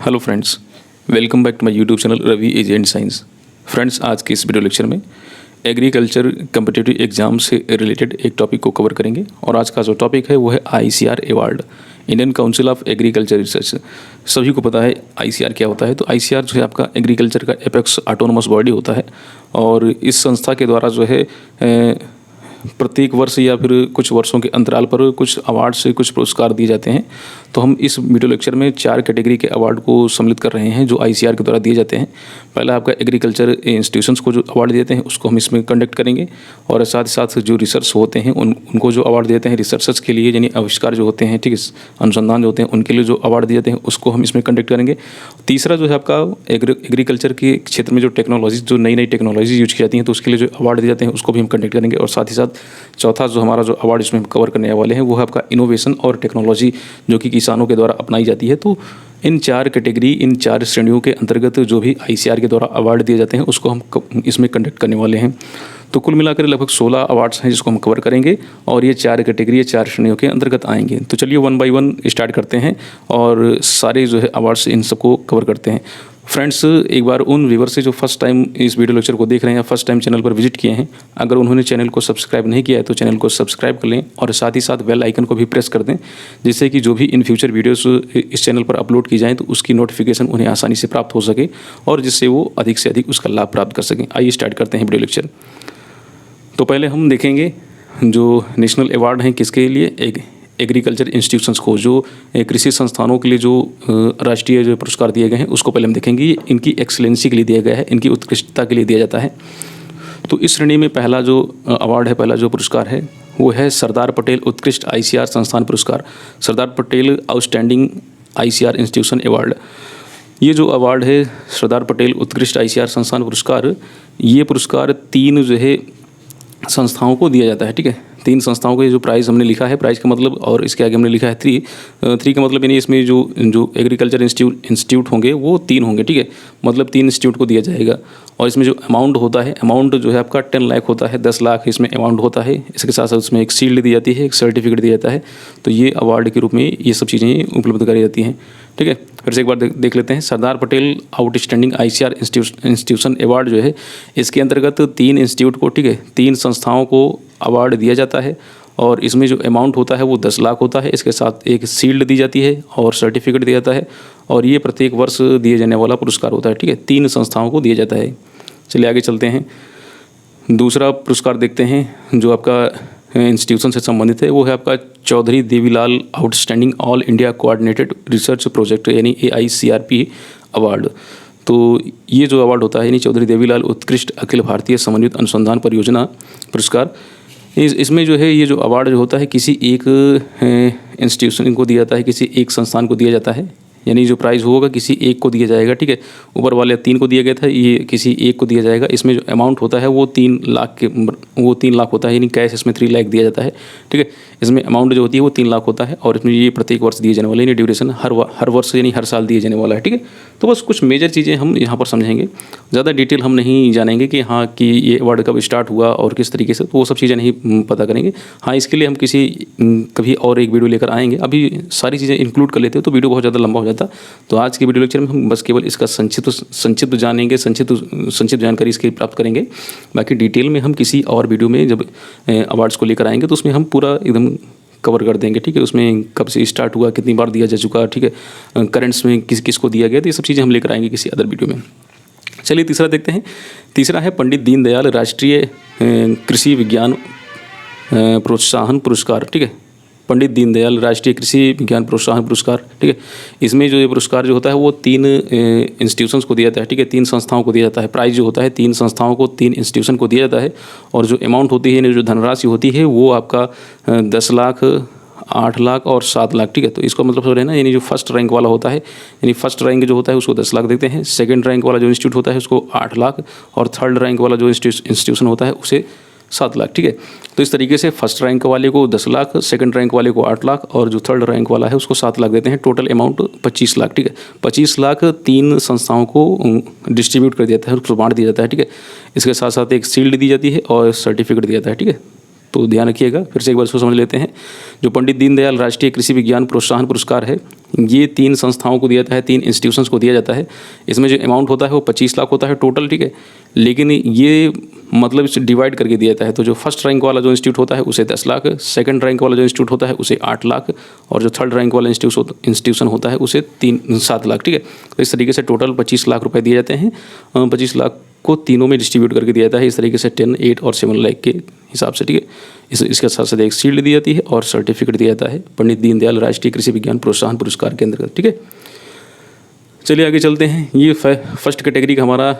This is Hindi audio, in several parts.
Hello friends, welcome back to my YouTube channel Ravi age and science. Friends, आज के इस वीडियो लेक्चर में एग्रीकल्चर कम्पिटिटिव एग्जाम से रिलेटेड एक टॉपिक को कवर करेंगे और आज का जो टॉपिक है वो है ICAR award, Indian Council of Agriculture Research. सभी को पता है आईसीआर क्या होता है। तो आईसीआर जो है आपका एग्रीकल्चर का एपेक्स ऑटोनोमस बॉडी होता है और इस संस्था के द्वारा जो है प्रत्येक वर्ष या फिर कुछ वर्षों के अंतराल पर कुछ अवार्ड से कुछ पुरस्कार दिए जाते हैं। तो हम इस वीडियो लेक्चर में 4 कैटेगरी के अवार्ड को सम्मिलित कर रहे हैं जो आईसीआर के द्वारा दिए जाते हैं। पहला आपका एग्रीकल्चर इंस्टीट्यूशंस को जो अवार्ड देते हैं उसको हम इसमें कंडक्ट करेंगे और साथ ही साथ जो रिसर्च होते हैं उनको जो अवार्ड देते हैं रिसर्चर्स के लिए, यानी आविष्कार जो होते हैं, ठीक है, अनुसंधान जो होते हैं उनके लिए जो अवार्ड दिए जाते हैं उसको हम इसमें कंडक्ट करेंगे। तीसरा जो है आपका एग्रीकल्चर के क्षेत्र में जो टेक्नोलॉजी, जो नई नई टेक्नोलॉजी यूज की जाती हैं तो उसके लिए जो अवार्ड दिए जाते हैं उसको भी हम कंडक्ट करेंगे। और साथ ही साथ चौथा जो हमारा जो अवार्ड इसमें हम कवर करने वाले हैं वो है आपका इनोवेशन और टेक्नोलॉजी जो कि किसानों के द्वारा अपनाई जाती है। तो इन 4 कैटेगरी, इन 4 श्रेणियों के अंतर्गत जो भी आईसीआर के द्वारा अवार्ड दिए जाते हैं उसको हम इसमें कंडक्ट करने वाले हैं। तो कुल मिलाकर लगभग 16 अवार्ड्स हैं जिसको हम कवर करेंगे और ये 4 कैटेगरी, 4 श्रेणियों के अंतर्गत आएंगे। तो चलिए 1 बाय 1 स्टार्ट करते हैं और सारे जो है अवार्ड्स इन सबको कवर करते हैं। फ्रेंड्स, एक बार उन व्यूवर से जो फर्स्ट टाइम इस वीडियो लेक्चर को देख रहे हैं या फर्स्ट टाइम चैनल पर विजिट किए हैं, अगर उन्होंने चैनल को सब्सक्राइब नहीं किया है तो चैनल को सब्सक्राइब कर लें और साथ ही साथ बेल आइकन को भी प्रेस कर दें, जिससे कि जो भी इन फ्यूचर वीडियोस इस चैनल पर अपलोड की जाएँ तो उसकी नोटिफिकेशन उन्हें आसानी से प्राप्त हो सके और जिससे वो अधिक से अधिक उसका लाभ प्राप्त कर सकें। आइए स्टार्ट करते हैं वीडियो लेक्चर। तो पहले हम देखेंगे जो नेशनल अवार्ड हैं किसके लिए, एग्रीकल्चर इंस्टीट्यूशंस को, जो कृषि संस्थानों के लिए जो राष्ट्रीय जो पुरस्कार दिए गए हैं उसको पहले हम देखेंगे। इनकी एक्सीलेंसी के लिए दिया गया है, इनकी उत्कृष्टता के लिए दिया जाता है। तो इस श्रेणी में पहला जो अवार्ड है, पहला जो पुरस्कार है वो है सरदार पटेल उत्कृष्ट आईसीआर संस्थान पुरस्कार, Sardar Patel outstanding ICR institution award. ये जो अवार्ड है सरदार पटेल उत्कृष्ट आईसीआर संस्थान पुरस्कार, ये पुरस्कार 3 जो है संस्थाओं को दिया जाता है। ठीक है, 3 संस्थाओं के जो प्राइज़ हमने लिखा है, प्राइज़ का मतलब, और इसके आगे हमने लिखा है 3 का मतलब यानी इसमें जो एग्रीकल्चर इंस्टीट्यूट होंगे वो 3 होंगे। ठीक है, मतलब 3 इंस्टीट्यूट को दिया जाएगा। और इसमें जो अमाउंट होता है, अमाउंट जो है आपका 10 लाख होता है, 10 लाख इसमें अमाउंट होता है। इसके साथ साथ उसमें एक शील्ड दी जाती है, एक सर्टिफिकेट दिया जाता है। तो ये अवार्ड के रूप में ये सब चीज़ें उपलब्ध कराई जाती हैं। ठीक है, फिर से एक बार देख लेते हैं। Sardar Patel outstanding ICR institution award जो है इसके अंतर्गत 3 इंस्टीट्यूट को, ठीक है, 3 संस्थाओं को अवार्ड दिया जाता है और इसमें जो अमाउंट होता है वो 10 लाख होता है। इसके साथ एक शील्ड दी जाती है और सर्टिफिकेट दिया जाता है और ये प्रत्येक वर्ष दिए जाने वाला पुरस्कार होता है। ठीक है, 3 संस्थाओं को दिया जाता है। चलिए आगे चलते हैं, दूसरा पुरस्कार देखते हैं जो आपका इंस्टीट्यूशन से संबंधित है। वो है आपका Chaudhary Devilal outstanding all India coordinated research project यानी AICRP अवार्ड। तो ये जो अवार्ड होता है यानी चौधरी देवीलाल उत्कृष्ट अखिल भारतीय समन्वित अनुसंधान परियोजना पुरस्कार, इसमें जो है ये जो अवार्ड जो होता है किसी एक इंस्टीट्यूशन को दिया जाता है, किसी एक संस्थान को दिया जाता है, यानी जो प्राइज़ होगा किसी एक को दिया जाएगा। ठीक है, ऊपर वाले 3 को दिया गया था, ये किसी एक को दिया जाएगा। इसमें जो अमाउंट होता है वो 3 लाख होता है, यानी कैश इसमें 3 लाख दिया जाता है। ठीक है, इसमें अमाउंट जो होती है वो 3 लाख होता है और इसमें ये प्रत्येक वर्ष दिए जाने वाले, यानी ड्यूरेशन हर वर्ष यानी हर साल दिए जाने वाला है। ठीक है, तो बस कुछ मेजर चीज़ें हम यहाँ पर समझेंगे, ज़्यादा डिटेल हम नहीं जानेंगे कि हाँ कि ये अवार्ड कब स्टार्ट हुआ और किस तरीके से, तो वो सब चीज़ें नहीं पता करेंगे। हाँ, इसके लिए हम कभी और एक वीडियो लेकर आएंगे। अभी सारी चीज़ें इंक्लूड कर लेते हैं तो वीडियो बहुत ज़्यादा लंबा हो जाता। तो आज के वीडियो लेक्चर में हम बस केवल इसका संक्षिप्त जानेंगे, संक्षिप्त जानकारी इसकी प्राप्त करेंगे। बाकी डिटेल में हम किसी और वीडियो में जब अवार्ड्स को लेकर आएंगे तो उसमें हम पूरा एकदम कवर कर देंगे। ठीक है, उसमें कब से स्टार्ट हुआ, कितनी बार दिया जा चुका, ठीक है, करेंट्स में किसको दिया गया, तो ये सब चीज़ें हम लेकर आएंगे किसी अदर वीडियो में। चलिए तीसरा देखते हैं। तीसरा है पंडित दीनदयाल राष्ट्रीय कृषि विज्ञान प्रोत्साहन पुरस्कार। ठीक है, पंडित दीनदयाल राष्ट्रीय कृषि विज्ञान प्रोत्साहन पुरस्कार। ठीक है, इसमें जो ये पुरस्कार जो होता है वो 3 इंस्टीट्यूशंस को दिया जाता है। ठीक है, 3 संस्थाओं को दिया जाता है। प्राइज़ जो होता है 3 संस्थाओं को, 3 इंस्टीट्यूशन को दिया जाता है और जो अमाउंट होती है, जो धनराशि होती है वो आपका 10 लाख, 8 लाख और 7 लाख। ठीक है, तो इसका मतलब समझ रहे हैं ना, यानी जो फर्स्ट रैंक वाला होता है, यानी फर्स्ट रैंक जो होता है उसको 10 लाख देते हैं, सेकंड रैंक वाला जो इंस्टीट्यूट होता है उसको 8 लाख और थर्ड रैंक वाला जो इंस्टीट्यूशन होता है उसे 7 लाख। ठीक है, तो इस तरीके से फर्स्ट रैंक वाले को 10 लाख, सेकंड रैंक वाले को 8 लाख और जो थर्ड रैंक वाला है उसको 7 लाख देते हैं। Total amount 25 lakh. ठीक है, 25 लाख 3 संस्थाओं को डिस्ट्रीब्यूट कर दिया जाता है, उसको बांट दिया जाता है। ठीक है, इसके साथ साथ एक शील्ड दी जाती है और सर्टिफिकेट दिया जाता है। ठीक है, तो ध्यान रखिएगा, फिर से एक बार इसको समझ लेते हैं। जो पंडित दीनदयाल राष्ट्रीय कृषि विज्ञान प्रोत्साहन पुरस्कार है, ये 3 संस्थाओं को दिया जाता है, 3 इंस्टीट्यूशंस को दिया जाता है। इसमें जो अमाउंट होता है वो 25 लाख होता है टोटल, ठीक है। लेकिन ये मतलब इसे डिवाइड करके दिया जाता है। तो जो फर्स्ट रैंक वाला जो इंस्टीट्यूट होता है उसे 10 लाख, सेकंड रैंक वाला जो इंस्टीट्यूट होता है उसे 8 लाख, और जो थर्ड रैंक वाला इंस्टीट्यूशन होता है उसे 7 लाख, ठीक है। तो इस तरीके से टोटल 25 लाख रुपए दिए जाते हैं। 25 लाख को तीनों में डिस्ट्रीब्यूट करके दिया जाता है इस तरीके से 10, 8 और 7 लाख के हिसाब से, ठीक है। इसके साथ साथ एक शील्ड दी जाती है और सर्टिफिकेट दिया जाता है पंडित दीनदयाल राष्ट्रीय कृषि विज्ञान प्रोत्साहन पुरस्कार के अंतर्गत, ठीक है। चलिए आगे चलते हैं। ये फर्स्ट कैटेगरी का हमारा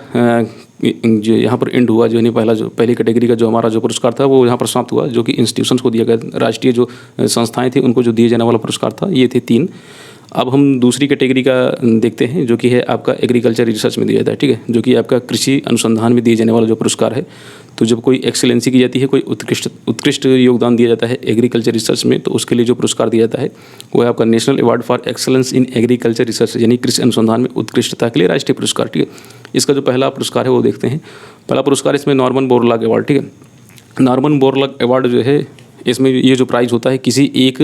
जो यहाँ पर एंड हुआ, जो नहीं पहली कैटेगरी का जो हमारा जो पुरस्कार था वो यहाँ पर समाप्त हुआ, जो कि इंस्टीट्यूशंस को दिया गया, राष्ट्रीय जो संस्थाएं थी उनको जो दिए जाने वाला पुरस्कार था, ये थे 3। अब हम दूसरी कैटेगरी का देखते हैं, जो कि है आपका एग्रीकल्चर रिसर्च में दिया जाता है, ठीक है, जो कि आपका कृषि अनुसंधान में दिए जाने वाला जो पुरस्कार है। तो जब कोई एक्सीलेंसी की जाती है, कोई उत्कृष्ट योगदान दिया जाता है एग्रीकल्चर रिसर्च में, तो उसके लिए जो पुरस्कार दिया जाता है वो है आपका national award for excellence in agriculture research, यानी कृषि अनुसंधान में उत्कृष्टता के लिए राष्ट्रीय पुरस्कार, ठीक है। इसका जो पहला पुरस्कार है वो देखते हैं। पहला पुरस्कार इसमें नॉर्मन बोरलॉग अवार्ड, ठीक है। नॉर्मन बोरलॉग अवार्ड जो है, इसमें ये जो प्राइज़ होता है किसी एक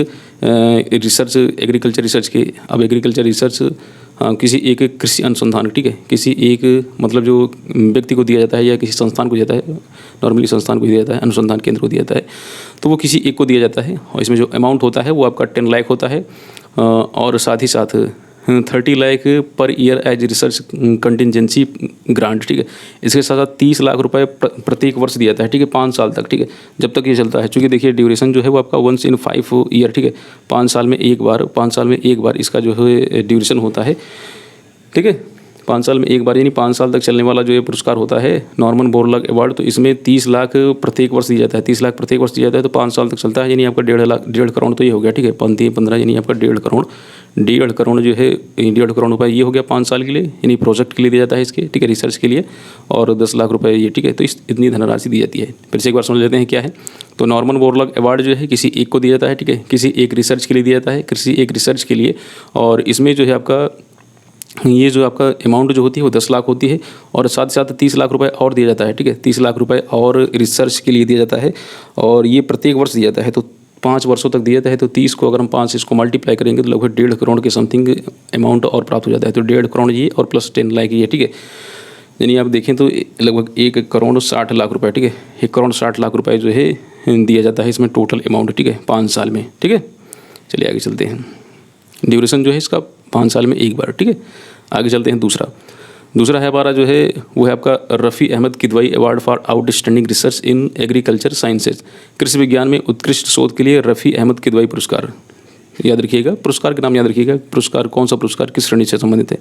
रिसर्च, एग्रीकल्चर रिसर्च के, अब एग्रीकल्चर रिसर्च किसी एक कृषि अनुसंधान, ठीक है, किसी एक मतलब जो व्यक्ति को दिया जाता है या किसी संस्थान को दिया जाता है, नॉर्मली संस्थान को दिया जाता है, अनुसंधान केंद्र को दिया जाता है, तो वो किसी एक को दिया जाता है। और इसमें जो अमाउंट होता है वो आपका 10 लाख होता है, और साथ ही साथ 30 lakh per year as research contingency grant, ठीक है। इसके साथ साथ 30 लाख रुपए प्रत्येक वर्ष दिया जाता है, ठीक है, 5 साल तक, ठीक है, जब तक ये चलता है। चूँकि देखिए ड्यूरेशन जो है वो आपका 1 in 5 ईयर, ठीक है, 5 साल में एक बार इसका जो है ड्यूरेशन होता है, ठीक है, 5 साल में एक बार, यानी 5 साल तक चलने वाला जो ये पुरस्कार होता है नॉर्मन बोरलॉग अवार्ड। तो इसमें 30 लाख प्रत्येक वर्ष दिया जाता है, 30 लाख प्रत्येक वर्ष दिया जाता है, तो 5 साल तक चलता है, यानी आपका 1.5 करोड़ तो ये हो गया, ठीक है, 15 यानी आपका 1.5 करोड़ जो है 1.5 करोड़ रुपये ये हो गया 5 साल के लिए, यानी प्रोजेक्ट के लिए दिया जाता है इसके, ठीक है, रिसर्च के लिए, और 10 लाख रुपये ये, ठीक है। तो इतनी धनराशि दी जाती है। फिर से एक बार समझ लेते हैं क्या है। तो नॉर्मन बोरलॉग अवार्ड जो है किसी एक को दिया जाता है, ठीक है, किसी एक रिसर्च के लिए दिया जाता है, किसी एक रिसर्च के लिए, और इसमें जो है आपका ये जो आपका अमाउंट जो होती है वो 10 लाख होती है, और साथ ही साथ 30 लाख रुपए और दिया जाता है, ठीक है, 30 लाख रुपए और रिसर्च के लिए दिया जाता है, और ये प्रत्येक वर्ष दिया जाता है। तो 5 वर्षों तक दिया जाता है। तो 30 को अगर हम 5 इसको मल्टीप्लाई करेंगे तो लगभग 1.5 करोड़ के समथिंग अमाउंट और प्राप्त हो जाता है। तो 1.5 करोड़ ये और प्लस 10 लाख ये, ठीक है, यानी आप देखें तो लगभग 1 करोड़ 60 लाख रुपए, ठीक है, 1 करोड़ 60 लाख रुपए जो है दिया जाता है इसमें टोटल अमाउंट, ठीक है, 5 साल में, ठीक है। चलिए आगे चलते हैं। ड्यूरेशन जो है इसका 5 साल में एक बार, ठीक है। आगे चलते हैं। दूसरा है हमारा जो है वो है आपका Rafi Ahmed Kidwai award for outstanding research in agriculture sciences, कृषि विज्ञान में उत्कृष्ट शोध के लिए रफ़ी अहमद किदवई पुरस्कार। याद रखिएगा, पुरस्कार का नाम याद रखिएगा, पुरस्कार कौन सा पुरस्कार किस श्रेणी से संबंधित है।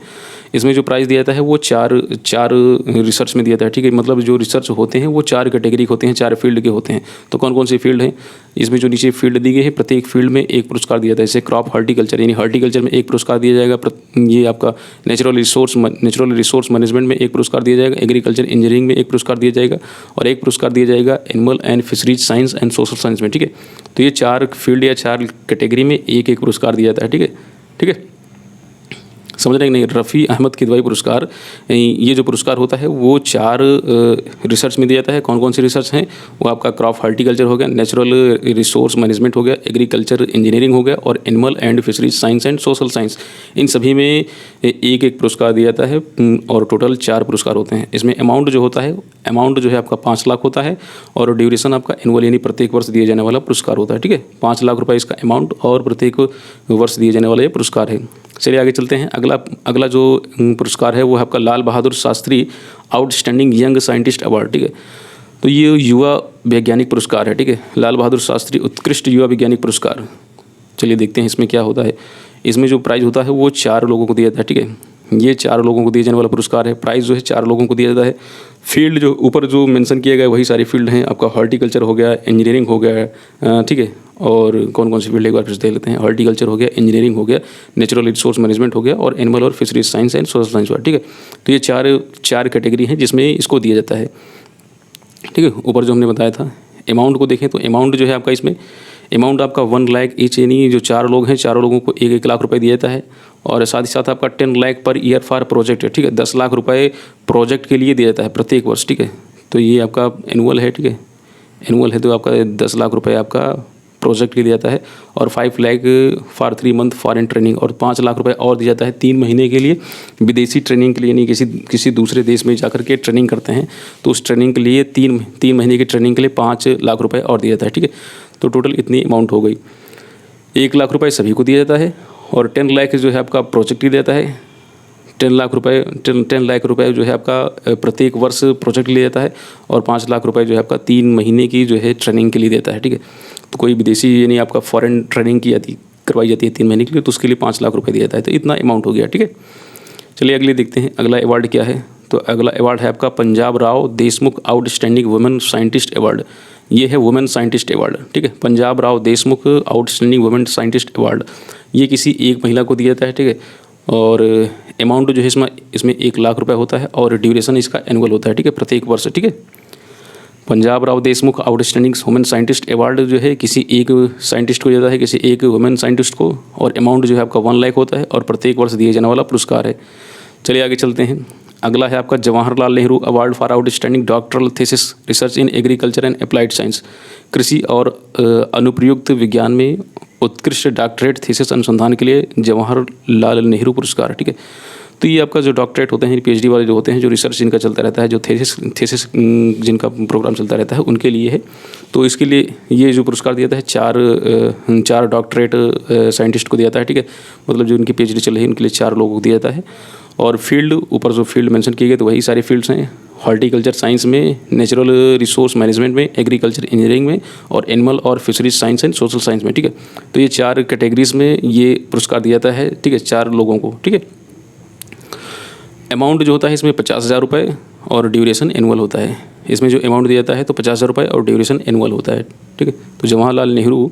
इसमें जो प्राइज़ दिया जाता है वो चार रिसर्च में दिया जाता है, ठीक है, मतलब जो रिसर्च होते हैं वो 4 कैटेगरी के होते हैं, 4 फील्ड के होते हैं। तो कौन कौन से फील्ड हैं, इसमें जो नीचे फील्ड दी गई है प्रत्येक फील्ड में एक पुरस्कार दिया जाता है। जैसे क्रॉप हॉर्टिकल्चर, यानी हॉर्टिकल्चर में एक पुरस्कार दिया जाएगा, ये आपका नेचुरल रिसोर्स मैनेजमेंट में एक पुरस्कार दिया जाएगा, एग्रीकल्चर इंजीनियरिंग में एक पुरस्कार दिया जाएगा, और एक पुरस्कार दिया जाएगा animal and fisheries science and social science में, ठीक है। तो ये 4 फील्ड या 4 कैटेगरी में एक एक पुरस्कार दिया जाता है, ठीक है, ठीक है, समझ रहे हैं नहीं। रफ़ी अहमद किदवई पुरस्कार, ये जो पुरस्कार होता है वो 4 रिसर्च में दिया जाता है। कौन कौन सी रिसर्च हैं, वो आपका क्रॉप हॉर्टिकल्चर हो गया, नेचुरल रिसोर्स मैनेजमेंट हो गया, एग्रीकल्चर इंजीनियरिंग हो गया, और animal and fisheries science and social science. इन सभी में एक एक पुरस्कार दिया जाता है, और टोटल 4 पुरस्कार होते हैं। इसमें अमाउंट जो होता है, अमाउंट जो है आपका 5 लाख होता है, और ड्यूरेशन आपका एनुअल यानी प्रत्येक वर्ष दिए जाने वाला पुरस्कार होता है, ठीक है। 5 लाख रुपये इसका अमाउंट और प्रत्येक वर्ष दिए जाने वाला ये पुरस्कार है। चलिए आगे चलते हैं। अगला जो पुरस्कार है वो है आपका Lal Bahadur Shastri outstanding young scientist award, ठीक है। तो ये युवा वैज्ञानिक पुरस्कार है, ठीक है, लाल बहादुर शास्त्री उत्कृष्ट युवा वैज्ञानिक पुरस्कार। चलिए देखते हैं इसमें क्या होता है। इसमें जो प्राइज़ होता है वो 4 लोगों को दिया जाता है, ठीक है, ये 4 लोगों को दिए जाने वाला पुरस्कार है। प्राइज़ जो है 4 लोगों को दिया जाता है। फील्ड जो ऊपर जो मेंशन किया गया है वही सारी फील्ड हैं, आपका हॉर्टिकल्चर हो गया, इंजीनियरिंग हो गया, ठीक है, और कौन कौन सी फील्ड एक बार फिर से देख लेते हैं। हॉर्टिकल्चर हो गया, इंजीनियरिंग हो गया, नेचुरल रिसोर्स मैनेजमेंट हो गया, और एनिमल और fisheries science and social science हुआ, ठीक है। तो ये 4 कैटेगरी हैं जिसमें इसको दिया जाता है, ठीक है। ऊपर जो हमने बताया था अमाउंट को देखें तो अमाउंट जो है आपका इसमें अमाउंट आपका 1 लाख ईच, यानी जो 4 लोग हैं 4 लोगों को 1-1 लाख रुपए दिया जाता है, और साथ ही साथ आपका 10 lakh per year for project है, ठीक है, 10 लाख रुपए प्रोजेक्ट के लिए दिया जाता है प्रत्येक वर्ष, ठीक है। तो ये आपका एनुअल है, ठीक है, एनुअल है तो आपका 10 लाख रुपए आपका प्रोजेक्ट के लिए जाता है, और 5 lakh for 3 month foreign training, और 5 लाख रुपए और दिया जाता है 3 महीने के लिए विदेशी ट्रेनिंग के लिए, यानी किसी दूसरे देश में जाकर के ट्रेनिंग करते हैं तो उस ट्रेनिंग के लिए 3 महीने की ट्रेनिंग के लिए 5 लाख रुपए और दिया जाता है। ठीक है, तो टोटल इतनी अमाउंट हो गई। 1 लाख रुपए सभी को दिया जाता है, और 10 लाख जो है आपका प्रोजेक्ट के लिए जाता है। 10 लाख रुपए जो है आपका प्रत्येक वर्ष प्रोजेक्ट के लिए जाता है, और 5 लाख रुपए जो है आपका 3 महीने की जो है ट्रेनिंग के लिए देता है। ठीक है, तो कोई विदेशी यानी आपका फॉरेन ट्रेनिंग करवाई जाती है 3 महीने के लिए, तो उसके लिए 5 लाख रुपए दिया जाता है। तो इतना अमाउंट हो गया। ठीक है, चलिए अगले देखते हैं अगला अवार्ड क्या है। तो अगला अवार्ड है आपका Punjab Rao Deshmukh outstanding women scientist award. ये है वुमेन साइंटिस्ट अवार्ड। ठीक है, Punjab Rao Deshmukh outstanding women scientist award, ये किसी एक महिला को दिया जाता है। ठीक है, और अमाउंट जो है इसमें 1 लाख रुपए होता है, और ड्यूरेशन इसका एनुअल होता है। ठीक है, प्रत्येक वर्ष। ठीक है, Punjab Rao Deshmukh outstanding women scientist award जो है किसी एक साइंटिस्ट को देता है, किसी एक वुमेन साइंटिस्ट को, और अमाउंट जो है आपका 1 लाख होता है, और प्रत्येक वर्ष दिए जाने वाला पुरस्कार है। चलिए आगे चलते हैं। अगला है आपका Jawaharlal Nehru award for outstanding doctoral thesis research in agriculture and applied science. कृषि और अनुप्रयुक्त विज्ञान में उत्कृष्ट डॉक्टरेट थीसिस अनुसंधान के लिए जवाहरलाल नेहरू पुरस्कार। ठीक है, तो ये आपका जो डॉक्टरेट होते हैं, पीएचडी वाले जो होते हैं, जो रिसर्च जिनका चलता रहता है, जो थीसिस जिनका प्रोग्राम चलता रहता है, उनके लिए है। तो इसके लिए ये जो पुरस्कार दिया जाता है, चार डॉक्टरेट साइंटिस्ट को दिया जाता है। ठीक है, मतलब जो उनकी पीएचडी चल रही है उनके लिए 4 लोगों को दिया जाता है। और फील्ड, ऊपर जो फील्ड मेंशन किए गए तो वही सारे फील्ड्स हैं, हॉर्टिकल्चर साइंस में, नेचुरल रिसोर्स मैनेजमेंट में, एग्रीकल्चर इंजीनियरिंग में, और एनिमल और fisheries science and social science में। ठीक है, तो ये 4 कैटेगरीज में ये पुरस्कार दिया जाता है। ठीक है, 4 लोगों को। ठीक है, अमाउंट जो होता है इसमें 50,000 रुपये, और ड्यूरेशन एनुअल होता है। इसमें जो अमाउंट दिया जाता है तो 50,000 रुपये, और ड्यूरेशन एनुअल होता है। ठीक है, तो जवाहरलाल नेहरू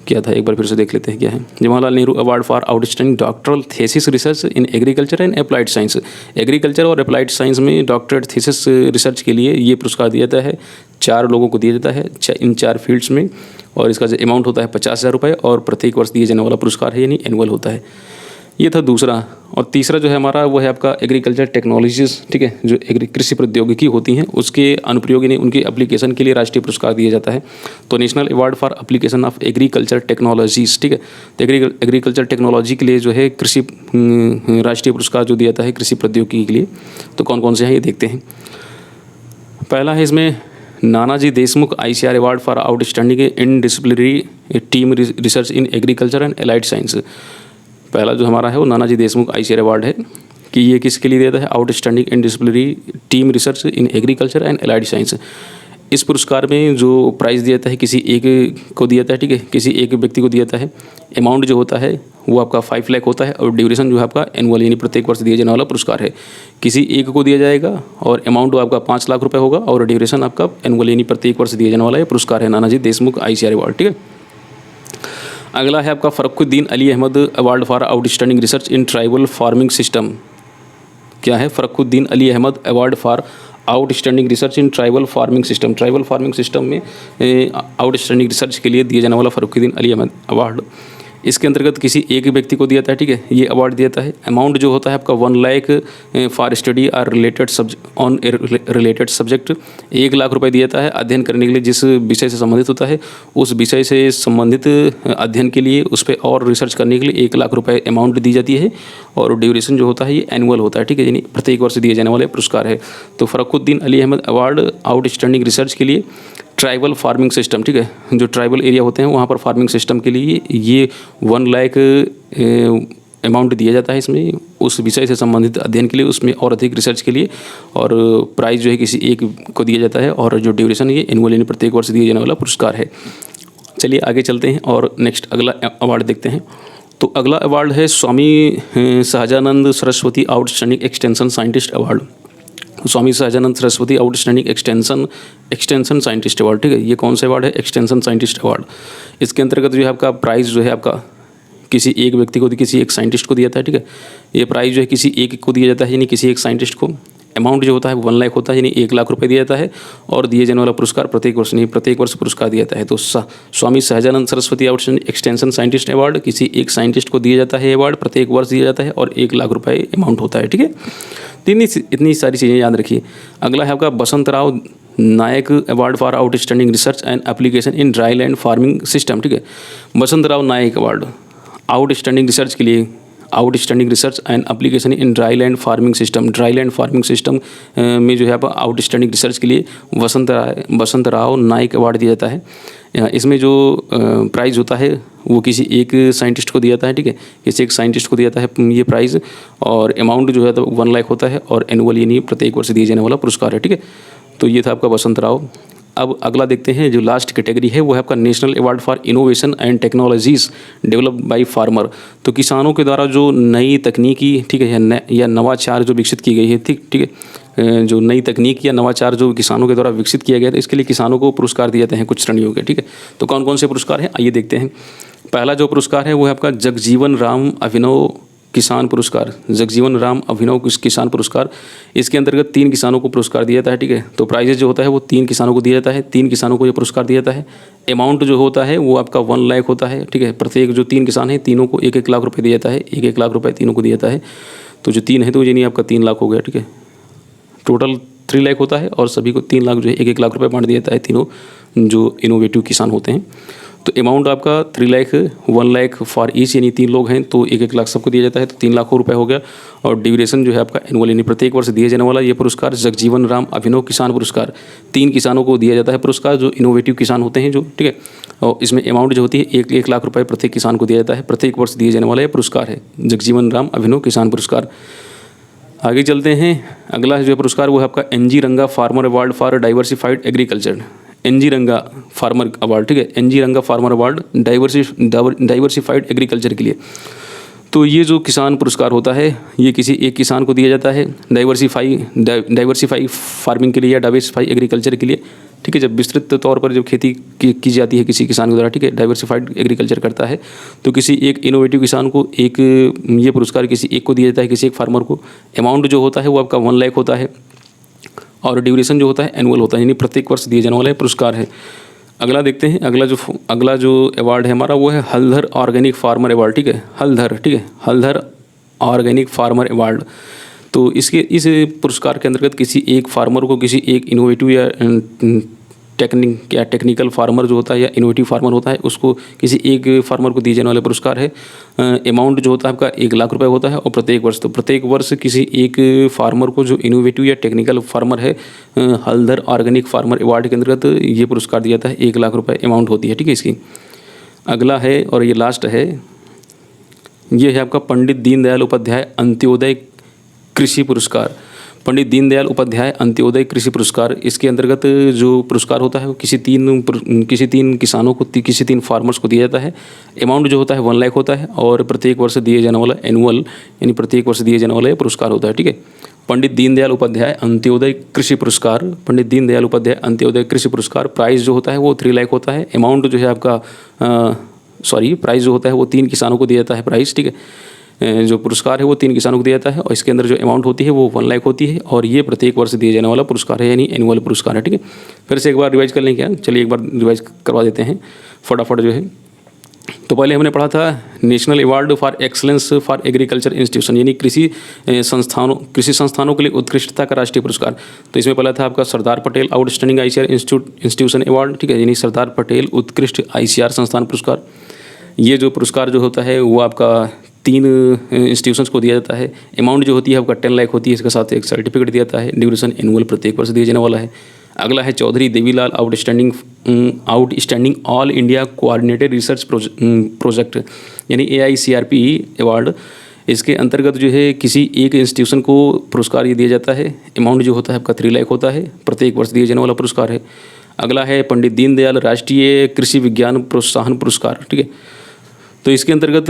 क्या था, एक बार फिर से देख लेते हैं क्या है। Jawaharlal Nehru award for outstanding doctoral thesis research in agriculture and applied science. Agriculture और अप्लाइड साइंस में डॉक्टरेट थीसिस रिसर्च के लिए ये पुरस्कार दिया जाता है। 4 लोगों को दिया जाता है इन 4 फील्ड्स में, और इसका जो अमाउंट होता है 50,000 रुपये, और प्रत्येक वर्ष दिए जाने वाला पुरस्कार है, यानी एनुअल होता है। ये था दूसरा। और तीसरा जो है हमारा वो है आपका एग्रीकल्चर टेक्नोलॉजीज़। ठीक है, जो कृषि प्रौद्योगिकी होती हैं उसके अनुप्रयोग यानी उनके एप्लीकेशन के लिए राष्ट्रीय पुरस्कार दिया जाता है। तो national award for application of agriculture technologies. ठीक है, तो एग्रीकल्चर टेक्नोलॉजी के लिए जो है कृषि राष्ट्रीय पुरस्कार जो दिया जाता है कृषि प्रौद्योगिकी के लिए, तो कौन कौन से हैं ये देखते हैं। पहला है इसमें Nanaji Deshmukh ICAR award for outstanding interdisciplinary team research in agriculture and allied science. पहला जो हमारा है वो नानाजी देशमुख ICAR अवार्ड है कि ये किसके लिए देता है, outstanding interdisciplinary team research in agriculture and allied science. इस पुरस्कार में जो प्राइज़ दिया जाता है किसी एक को दिया जाता है। ठीक है, किसी एक व्यक्ति को दिया जाता है। अमाउंट जो होता है वो आपका 5 लाख होता है, और ड्यूरेशन जो है आपका एनुअल यानी प्रत्येक वर्ष दिए जाने वाला पुरस्कार है। किसी एक को दिया जाएगा, और अमाउंट आपका 5 लाख रुपये होगा, और ड्यूरेशन आपका एनुअल यानी प्रत्येक वर्ष दिए जाने वाला ये पुरस्कार है, नानाजी देशमुख ICAR अवार्ड। ठीक है, अगला है आपका Fakhruddin Ali Ahmed award for outstanding research in tribal farming system. क्या है, Fakhruddin Ali Ahmed award for outstanding research in tribal farming system. Tribal farming system में आउटस्टैंडिंग रिसर्च के लिए दिया जाने वाला फरुखुद्दीन अली अहमद अवार्ड, इसके अंतर्गत किसी एक व्यक्ति को दिया जाता है। ठीक है, ये अवार्ड दिया जाता है। अमाउंट जो होता है आपका 1 lakh for study or related on related subject. 1 lakh रुपए दिया जाता है अध्ययन करने के लिए जिस विषय से संबंधित होता है, उस विषय से संबंधित अध्ययन के लिए उस पर और रिसर्च करने के लिए 1 लाख रुपए अमाउंट दी जाती है, और ड्यूरेशन जो होता है ये एनुअल होता है। ठीक है, यानी प्रत्येक वर्ष दिए जाने वाले पुरस्कार है। तो Fakhruddin Ali Ahmed award outstanding research के लिए ट्राइबल फार्मिंग सिस्टम। ठीक है, जो ट्राइबल एरिया होते हैं वहाँ पर फार्मिंग सिस्टम के लिए ये 1 लाख अमाउंट दिया जाता है इसमें, उस विषय से संबंधित अध्ययन के लिए, उसमें और अधिक रिसर्च के लिए, और प्राइज़ जो है किसी एक को दिया जाता है, और जो ड्यूरेशन है ये एनुअल यानी प्रत्येक वर्ष दिए जाने वाला पुरस्कार है। चलिए आगे चलते हैं और नेक्स्ट अगला अवार्ड देखते हैं। तो अगला अवार्ड है Swami Sahajanand Saraswati outstanding extension scientist award. Swami Sahajanand Saraswati outstanding extension scientist award. ठीक है, ये कौन सा अवार्ड है, एक्सटेंशन साइंटिस्ट अवार्ड। इसके अंतर्गत जो है आपका प्राइज़ जो है आपका किसी एक व्यक्ति को, किसी एक साइंटिस्ट को दिया जाता है। ठीक है, ये प्राइज़ जो है किसी एक को दिया जाता है, यानी किसी एक साइंटिस्ट को। अमाउंट जो होता है 1 लाख होता है, यानी 1 लाख रुपए दिया जाता है, और दिए जाने वाला पुरस्कार प्रत्येक वर्ष पुरस्कार दिया जाता है। तो Swami Sahajanand Saraswati outstanding extension scientist award किसी एक साइंटिस्ट को दिया जाता है, अवार्ड प्रत्येक वर्ष दिया जाता है, और 1 लाख रुपए अमाउंट होता है। ठीक है, इतनी सारी चीज़ें याद रखिए। अगला है आपका Basant Rao Naik award for outstanding research and application in dry land farming system, ठीक है। Vasant Rao Naik award outstanding research के लिए, outstanding research and application in dry land farming system, dry land farming system में जो है आप आउटस्टैंडिंग रिसर्च के लिए वसंत राव नायक अवार्ड दिया जाता है। इसमें जो प्राइज़ होता है वो किसी एक साइंटिस्ट को दिया जाता है, ठीक है, किसी एक साइंटिस्ट को दिया जाता है ये प्राइज़, और अमाउंट जो है तो 1 लाख होता है, और एनुअल यानी प्रत्येक वर्ष दिए जाने वाला पुरस्कार है, ठीक है। तो ये था आपका वसंत राव। अब अगला देखते हैं, जो लास्ट कैटेगरी है वो है आपका national award for innovation and technologies developed by farmer. तो किसानों के द्वारा जो नई तकनीकी, ठीक है, या नवाचार जो विकसित की गई है, ठीक है, जो नई तकनीक या नवाचार जो किसानों के द्वारा विकसित किया गया था, इसके लिए किसानों को पुरस्कार दिए जाते हैं कुछ श्रेणियों के, ठीक है। तो कौन कौन से पुरस्कार हैं आइए देखते हैं। पहला जो पुरस्कार है वो है आपका जगजीवन राम अभिनव किसान पुरस्कार, जगजीवन राम अभिनव किसान पुरस्कार। इसके अंतर्गत 3 किसानों को पुरस्कार दिया जाता है, ठीक है। तो प्राइजेज जो होता है वो 3 किसानों को दिया जाता है, 3 किसानों को ये पुरस्कार दिया जाता है। अमाउंट जो होता है वो आपका 1 लाख होता है, ठीक है। प्रत्येक जो 3 किसान हैं तीनों को 1-1 लाख रुपये दिया जाता है, 1-1 लाख रुपये तीनों को दिया जाता है। तो जो 3 है तो यानी आपका 3 लाख हो गया, ठीक है। टोटल 3 लाख होता है और सभी को 3 लाख जो है 1-1 लाख रुपये बांट दिया जाता है तीनों जो इनोवेटिव किसान होते हैं। तो अमाउंट आपका 3 लाख, 1 लाख फॉर ईच, यानी 3 लोग हैं तो 1-1 लाख सबको दिया जाता है, तो 3 लाख रुपये हो गया। और ड्यूरेशन जो है आपका एनुअल, यानी प्रत्येक वर्ष दिए जाने वाला ये पुरस्कार जगजीवन राम अभिनव किसान पुरस्कार 3 किसानों को दिया जाता है पुरस्कार, जो इनोवेटिव किसान होते हैं जो, ठीक है। और इसमें अमाउंट जो होती है 1-1 लाख रुपये प्रत्येक किसान को दिया जाता है, प्रत्येक वर्ष दिए जाने वाला ये पुरस्कार है जगजीवन राम अभिनव किसान पुरस्कार। आगे चलते हैं, अगला जो पुरस्कार वो है आपका NG रंगा farmer award for diversified agriculture, NG रंगा फार्मर अवार्ड, ठीक है, NG रंगा फार्मर अवार्ड डाइवर्सिफाइड एग्रीकल्चर के लिए। तो ये जो किसान पुरस्कार होता है ये किसी एक किसान को दिया जाता है डाइवर्सिफाई फार्मिंग के लिए या डाइवर्सिफाई एग्रीकल्चर के लिए, ठीक है। जब विस्तृत तौर पर जब खेती की जाती है किसी किसान के द्वारा, ठीक है, डाइवर्सिफाइड एग्रीकल्चर करता है, तो किसी एक इनोवेटिव किसान को एक ये पुरस्कार किसी एक को दिया जाता है, किसी एक फार्मर को। अमाउंट जो होता है वो आपका 1 लाख होता है, और ड्यूरेशन जो होता है एनुअल होता है, यानी प्रत्येक वर्ष दिए जाने वाला पुरस्कार है। अगला देखते हैं, अगला जो अवार्ड है हमारा वो है हलधर ऑर्गेनिक फार्मर अवार्ड, ठीक है, हलधर, ठीक है, हलधर ऑर्गेनिक फार्मर अवार्ड। तो इस पुरस्कार के अंतर्गत किसी एक फार्मर को किसी एक इनोवेटिव या टेक्निकल फार्मर जो होता है या इनोवेटिव फार्मर होता है उसको किसी एक फार्मर को दिए जाने वाला पुरस्कार है। अमाउंट जो होता है आपका 1 लाख रुपए होता है, और प्रत्येक वर्ष किसी एक फार्मर को जो इनोवेटिव या टेक्निकल फार्मर है हलधर ऑर्गेनिक फार्मर अवार्ड के अंतर्गत ये पुरस्कार दिया जाता है, 1 लाख रुपये अमाउंट होती है, ठीक है इसकी। अगला है और ये लास्ट है, ये है आपका पंडित दीनदयाल उपाध्याय अंत्योदय कृषि पुरस्कार, पंडित दीनदयाल उपाध्याय अंत्योदय कृषि पुरस्कार। इसके अंतर्गत जो पुरस्कार होता है वो किसी तीन किसानों को, किसी 3 फार्मर्स को दिया जाता है। अमाउंट जो होता है 1 लाख होता है, और प्रत्येक वर्ष दिए जाने वाला एनुअल, यानी प्रत्येक वर्ष दिए जाने वाला ये पुरस्कार होता है, ठीक है। पंडित दीनदयाल उपाध्याय अंत्योदय कृषि पुरस्कार, पंडित दीनदयाल उपाध्याय अंत्योदय कृषि पुरस्कार। प्राइस जो होता है वो 3 लाख होता है। अमाउंट जो है आपका प्राइस जो होता है वो 3 किसानों को दिया जाता है प्राइस, ठीक है। जो पुरस्कार है वो 3 किसानों को दिया जाता है, और इसके अंदर जो अमाउंट होती है वो 1 लाख होती है, और ये प्रत्येक वर्ष दिए जाने वाला पुरस्कार है, यानी एनुअल पुरस्कार है, ठीक है। फिर से एक बार रिवाइज कर लें क्या, चलिए एक बार रिवाइज करवा देते हैं फटाफट जो है। तो पहले हमने पढ़ा था national award for excellence for agriculture institution, यानी कृषि संस्थानों के लिए उत्कृष्टता का राष्ट्रीय पुरस्कार। तो इसमें पहला था आपका Sardar Patel outstanding ICR institution award, ठीक है, यानी सरदार पटेल उत्कृष्ट ICR संस्थान पुरस्कार। ये जो पुरस्कार जो होता है वो आपका 3 इंस्टीट्यूशंस को दिया जाता है। अमाउंट जो होती है आपका 10 लाख होती है, इसके साथ एक सर्टिफिकेट दिया जाता है। ड्यूरेशन एनुअल प्रत्येक वर्ष दिया जाने वाला है। अगला है Chaudhary Devilal outstanding all India coordinated research project, यानी AICRP अवार्ड। इसके अंतर्गत जो है किसी एक इंस्टीट्यूशन को पुरस्कार ये दिया जाता है। अमाउंट जो होता है आपका 3 लाख होता है, प्रत्येक वर्ष दिए जाने वाला पुरस्कार है। अगला है पंडित दीनदयाल राष्ट्रीय कृषि विज्ञान प्रोत्साहन पुरस्कार, ठीक है। तो इसके अंतर्गत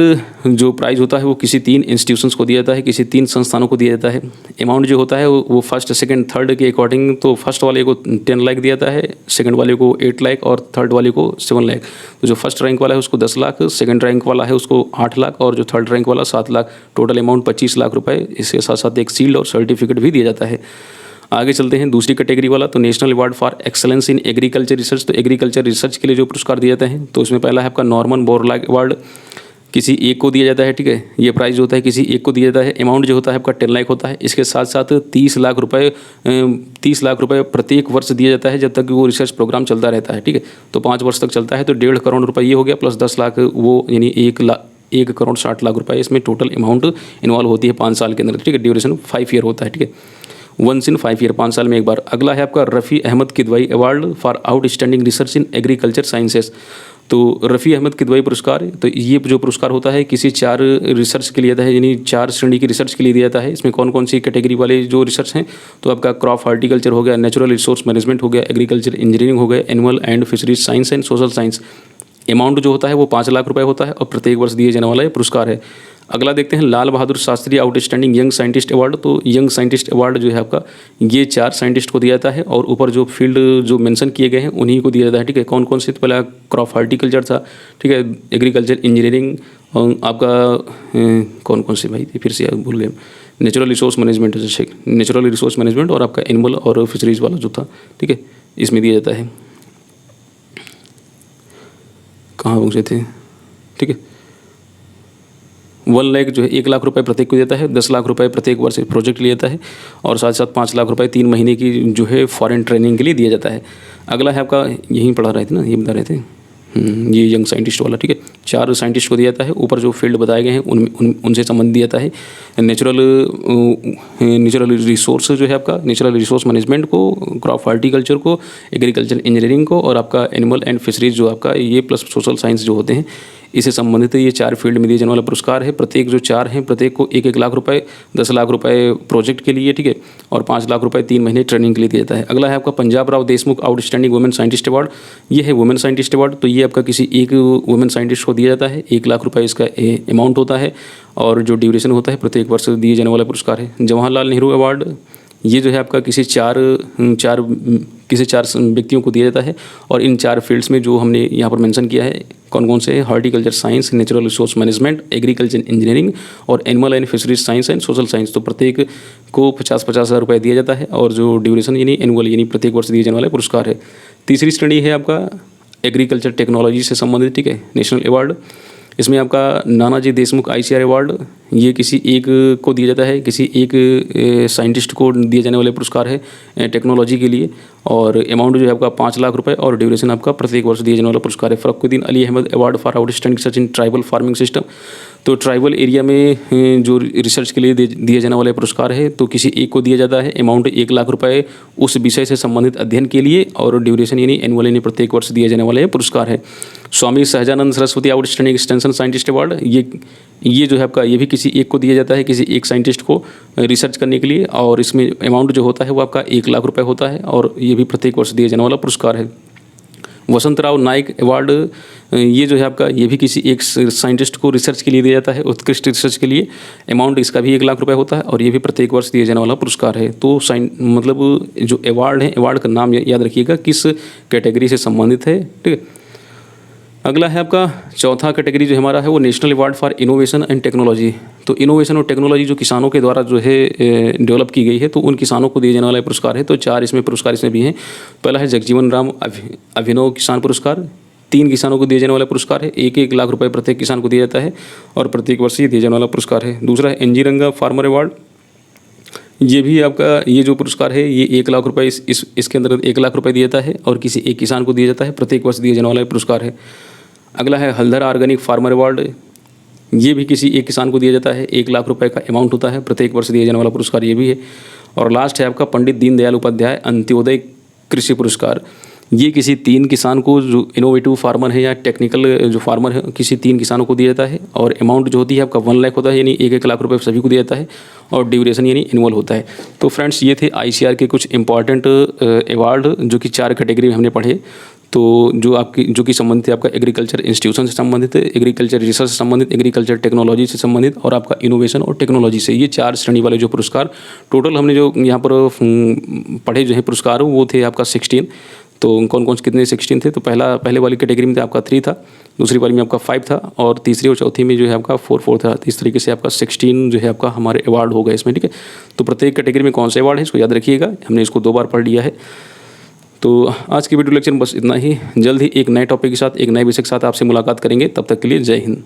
जो प्राइज़ होता है वो किसी 3 इंस्टीट्यूशंस को दिया जाता है, किसी 3 संस्थानों को दिया जाता है। अमाउंट जो होता है वो फर्स्ट, सेकंड, थर्ड के अकॉर्डिंग, तो फर्स्ट वाले को 10 लाख दिया जाता है, सेकंड वाले को 8 लाख और थर्ड वाले को 7 लाख। तो जो फर्स्ट रैंक वाला है उसको 10 लाख, सेकंड रैंक वाला है उसको 8 लाख, और जो थर्ड रैंक वाला 7 लाख। टोटल अमाउंट 25 लाख रुपये। इसके साथ साथ एक सील्ड और सर्टिफिकेट भी दिया जाता है। आगे चलते हैं दूसरी कैटेगरी वाला, तो national award for excellence in agriculture research. तो एग्रीकल्चर रिसर्च के लिए जो पुरस्कार दिए जाते हैं, तो इसमें पहला है आपका नॉर्मन बोरलैग अवार्ड किसी एक को दिया जाता है, ठीक है। ये प्राइज़ होता है किसी एक को दिया जाता है। अमाउंट जो होता है आपका 10 लाख होता है। इसके साथ साथ 30 लाख रुपए प्रत्येक वर्ष दिया जाता है जब तक वो रिसर्च प्रोग्राम चलता रहता है, ठीक है। तो 5 वर्ष तक चलता है, तो 1.5 करोड़ रुपए ये हो गया, प्लस 10 लाख वो, यानी 1 करोड़ 60 लाख रुपए इसमें टोटल अमाउंट इन्वॉल्व होती है 5 साल के अंदर, ठीक है। ड्यूरेशन 5 ईयर होता है, ठीक है। वंस इन 5 ईयर, 5 साल में एक बार। अगला है आपका Rafi Ahmed Kidwai award for outstanding research in agriculture sciences. तो रफ़ी अहमद किदवई पुरस्कार, तो ये जो पुरस्कार होता है किसी 4 रिसर्च के लिए आता है, यानी 4 श्रेणी की रिसर्च के लिए दिया जाता है। इसमें कौन कौन सी कैटेगरी वाले जो रिसर्च हैं, तो आपका क्रॉप हॉर्टिकल्चर हो गया, नेचुरल रिसोर्स मैनेजमेंट हो गया, एग्रीकल्चर इंजीनियरिंग हो गया, animal and fisheries science and social science. Amount जो होता है वो 5 लाख रुपए होता है और प्रत्येक वर्ष दिए जाने वाला ये पुरस्कार है। अगला देखते हैं Lal Bahadur Shastri outstanding young scientist award. तो यंग साइंटिस्ट अवार्ड जो है आपका, ये 4 साइंटिस्ट को दिया जाता है और ऊपर जो फील्ड जो मेंशन किए गए हैं उन्हीं को दिया जाता है, ठीक है। कौन कौन से, तो पहला क्रॉप हॉर्टिकल्चर था, ठीक है, एग्रीकल्चर इंजीनियरिंग, और आपका कौन कौन से भाई थे, फिर से भूल गए, natural resource management, natural resource management, और आपका एनिमल और फिशरीज वाला जो था, ठीक है, इसमें दिया जाता है। कहाँ पहुँचे थे, ठीक है। 1 लाख जो है 1 लाख रुपए प्रत्येक को देता है, 10 लाख रुपए प्रत्येक वर्ष प्रोजेक्ट लिया जाता है, और साथ साथ 5 लाख रुपए 3 महीने की जो है फॉरेन ट्रेनिंग के लिए दिया जाता है। अगला है आपका, यहीं पढ़ा रहे थे ना, ये बता रहे थे, ये यंग साइंटिस्ट वाला, ठीक है। 4 साइंटिस्ट को दिया जाता है, ऊपर जो फील्ड बताए गए हैं उनसे संबंध दिया जाता है। नेचुरल रिसोर्स जो है आपका, नेचुरल रिसोर्स मैनेजमेंट को, क्रॉप हॉर्टिकल्चर को, एग्रीकल्चर इंजीनियरिंग को, और आपका एनिमल एंड फिशरीज जो आपका ये, प्लस सोशल साइंस जो होते हैं, इससे संबंधित ये 4 फील्ड में दिए जाने वाला पुरस्कार है। प्रत्येक जो 4 हैं, प्रत्येक को 1-1 लाख रुपए, 10 लाख रुपए प्रोजेक्ट के लिए, ठीक है, और 5 लाख रुपए 3 महीने ट्रेनिंग के लिए दिया जाता है। अगला है आपका Punjab Rao Deshmukh outstanding women scientist award. ये है वुमेन साइंटिस्ट अवार्ड, तो ये आपका किसी एक वुमेन साइंटिस्ट को दिया जाता है। 1 लाख रुपए इसका अमाउंट होता है, और जो ड्यूरेशन होता है प्रत्येक वर्ष दिए जाने वाला पुरस्कार है। जवाहरलाल नेहरू अवार्ड, ये जो है आपका किसी 4 व्यक्तियों को दिया जाता है, और इन 4 फील्ड्स में जो हमने यहाँ पर मेंशन किया है कौन कौन से हैं, horticulture science, natural resource management, agriculture engineering, और animal and fisheries science and social science. तो प्रत्येक को 50-50 हज़ार रुपये दिया जाता है, और जो ड्यूरेशन यानी एनुअल यानी प्रत्येक वर्ष दिए जाने वाला पुरस्कार है। तीसरी श्रेणी है आपका एग्रीकल्चर टेक्नोलॉजी से संबंधित, ठीक है, नेशनल अवार्ड। इसमें आपका नानाजी देशमुख ICR अवार्ड, ये किसी एक को दिया जाता है, किसी एक साइंटिस्ट को दिए जाने वाले पुरस्कार है टेक्नोलॉजी के लिए, और अमाउंट जो है आपका 5 लाख रुपए, और ड्यूरेशन आपका प्रत्येक वर्ष दिए जाने वाला पुरस्कार है। Fakhruddin Ali Ahmed award for outstanding research in tribal farming system. तो ट्राइबल एरिया में जो रिसर्च के लिए दिए जाने वाले पुरस्कार है, तो किसी एक को दिया जाता है, अमाउंट 1 लाख रुपए उस विषय से संबंधित अध्ययन के लिए, और ड्यूरेशन यानी एनुअल यानी प्रत्येक वर्ष दिए जाने वाले पुरस्कार है। Swami Sahajanand Saraswati outstanding extension scientist award, ये जो है आपका, ये भी किसी एक को दिया जाता है, किसी एक साइंटिस्ट को रिसर्च करने के लिए, और इसमें अमाउंट जो होता है वो आपका 1 लाख रुपए होता है, और ये भी प्रत्येक वर्ष दिए जाने वाला पुरस्कार है। वसंतराव नाइक अवार्ड, ये जो है आपका, ये भी किसी एक साइंटिस्ट को रिसर्च के लिए दिया जाता है, उत्कृष्ट रिसर्च के लिए। अमाउंट इसका भी 1 लाख रुपए होता है, और ये भी प्रत्येक वर्ष दिए जाने वाला पुरस्कार है। तो मतलब जो अवार्ड है, अवार्ड का नाम याद रखिएगा किस कैटेगरी से संबंधित है, ठीक है। अगला है आपका चौथा कैटेगरी जो हमारा है वो national award for innovation and technology. तो इनोवेशन और टेक्नोलॉजी जो किसानों के द्वारा जो है डेवलप की गई है, तो उन किसानों को दिए जाने वाला पुरस्कार है। तो 4 इसमें पुरस्कार इसमें भी हैं। पहला है जगजीवन राम अभिनव किसान पुरस्कार, 3 किसानों को दिए जाने वाला पुरस्कार है, 1-1 लाख रुपए प्रत्येक किसान को दिया जाता है, और प्रत्येक वर्ष ये दिए जाने वाला पुरस्कार है। दूसरा है NG रंगा फार्मर अवार्ड, ये भी आपका, ये जो पुरस्कार है ये 1 लाख रुपए इसके अंदर 1 लाख रुपए दिया जाता है, और किसी एक किसान को दिया जाता है, प्रत्येक वर्ष दिए जाने वाला पुरस्कार है। अगला है हल्दर ऑर्गेनिक फार्मर अवार्ड, ये भी किसी एक किसान को दिया जाता है, 1 लाख रुपए का अमाउंट होता है, प्रत्येक वर्ष दिए जाने वाला पुरस्कार ये भी है। और लास्ट है आपका पंडित दीनदयाल उपाध्याय अंत्योदय कृषि पुरस्कार, ये किसी 3 किसान को जो इनोवेटिव फार्मर है या टेक्निकल जो फार्मर है, किसी 3 किसानों को दिया जाता है, और अमाउंट जो होती है आपका 1 लाख होता है, यानी 1-1 लाख रुपए सभी को दिया जाता है, और ड्यूरेशन यानी एनुअल होता है। तो फ्रेंड्स, ये थे ICR के कुछ इंपॉर्टेंट अवार्ड जो कि 4 कैटेगरी में हमने पढ़े। तो जो कि संबंधित है आपका एग्रीकल्चर इंस्टीट्यूशन से संबंधित है, एग्रीकल्चर रिसर्च से संबंधित, एग्रीकल्चर टेक्नोलॉजी से संबंधित, और आपका इनोवेशन और टेक्नोलॉजी से, ये 4 श्रेणी वाले जो पुरस्कार टोटल हमने जो यहाँ पर पढ़े जो है पुरस्कार, वो थे आपका 16। तो कौन कौन से कितने 16 थे, तो पहले वाली कैटेगरी में आपका 3 था, दूसरी वाली में आपका 5 था, और तीसरी और चौथी में जो है आपका 4 था। इस तरीके से आपका 16 जो है आपका हमारे अवार्ड हो गए इसमें, ठीक है। तो प्रत्येक कैटेगरी में कौन सा अवार्ड है इसको याद रखिएगा, हमने इसको 2 बार पढ़ लिया है। तो आज की वीडियो लेक्चर में बस इतना ही। जल्द ही एक नए टॉपिक के साथ, एक नए विषय के साथ आपसे मुलाकात करेंगे। तब तक के लिए जय हिंद।